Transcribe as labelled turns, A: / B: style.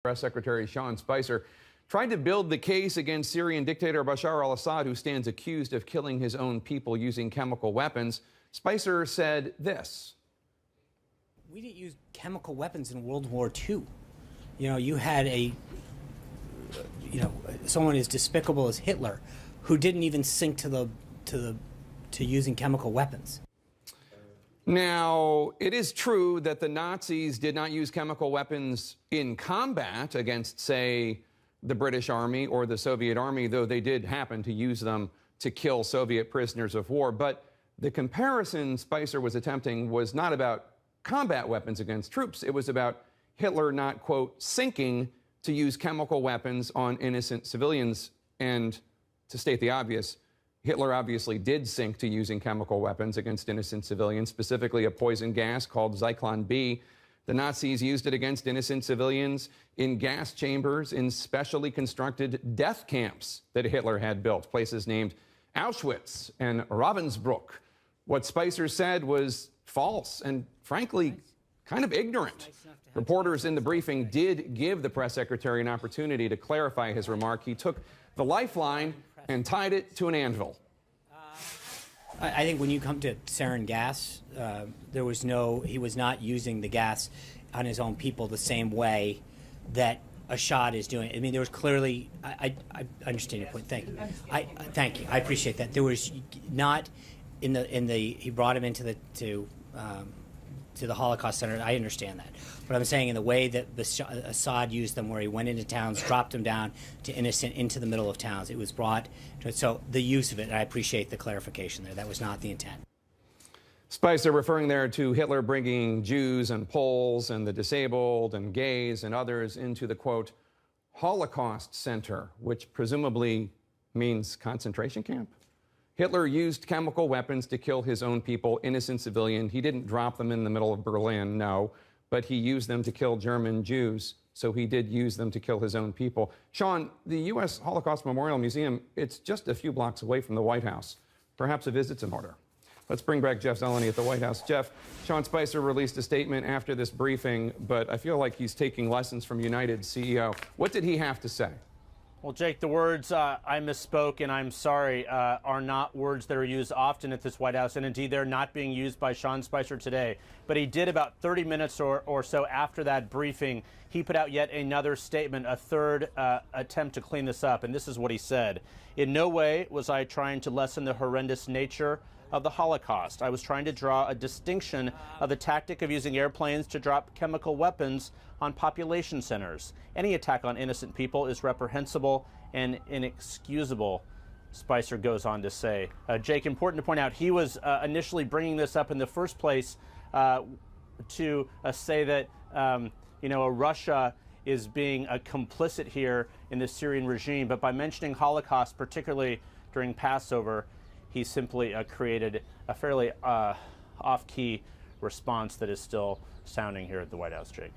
A: Press Secretary Sean Spicer tried to build the case against Syrian dictator Bashar al-Assad, who stands accused of killing his own people using chemical weapons. Spicer said this.
B: We didn't use chemical weapons in World War II. You had someone as despicable as Hitler, who didn't even sink to using chemical weapons.
A: Now, it is true that the Nazis did not use chemical weapons in combat against, say, the British Army or the Soviet Army, though they did happen to use them to kill Soviet prisoners of war. But the comparison Spicer was attempting was not about combat weapons against troops. It was about Hitler not, quote, sinking to use chemical weapons on innocent civilians. And to state the obvious, Hitler obviously did sink to using chemical weapons against innocent civilians, specifically a poison gas called Zyklon B. The Nazis used it against innocent civilians in gas chambers in specially constructed death camps that Hitler had built, places named Auschwitz and Ravensbrück. What Spicer said was false and, frankly, kind of ignorant. Reporters in the briefing did give the press secretary an opportunity to clarify his remark. He took the lifeline and tied it to an anvil.
B: I think when you come to sarin gas, he was not using the gas on his own people the same way that Assad is doing. I mean, there was clearly, I understand your point. Thank you. Thank you. I appreciate that. There was not he brought him into to the Holocaust Center. I understand that. But I'm saying in the way that Assad used them, where he went into towns, dropped them down to innocent into the middle of towns, it was brought to, so the use of it, and I appreciate the clarification there. That was not the intent.
A: Spicer referring there to Hitler bringing Jews and Poles and the disabled and gays and others into the, quote, Holocaust Center, which presumably means concentration camp. Hitler used chemical weapons to kill his own people, innocent civilians. He didn't drop them in the middle of Berlin, no, but he used them to kill German Jews, so he did use them to kill his own people. Sean, the U.S. Holocaust Memorial Museum, it's just a few blocks away from the White House. Perhaps a visit's in order. Let's bring back Jeff Zeleny at the White House. Jeff, Sean Spicer released a statement after this briefing, but I feel like he's taking lessons from United's CEO. What did he have to say?
C: Well, Jake, the words I misspoke and I'm sorry are not words that are used often at this White House, and indeed they're not being used by Sean Spicer today. But he did about 30 minutes or so after that briefing, he put out yet another statement, a third attempt to clean this up, and this is what he said. In no way was I trying to lessen the horrendous nature of the Holocaust. I was trying to draw a distinction of the tactic of using airplanes to drop chemical weapons on population centers. Any attack on innocent people is reprehensible and inexcusable, Spicer goes on to say. Jake, important to point out, he was initially bringing this up in the first place to say that, Russia is being complicit here in the Syrian regime. But by mentioning Holocaust, particularly during Passover, he simply created a fairly off-key response that is still sounding here at the White House, Jake.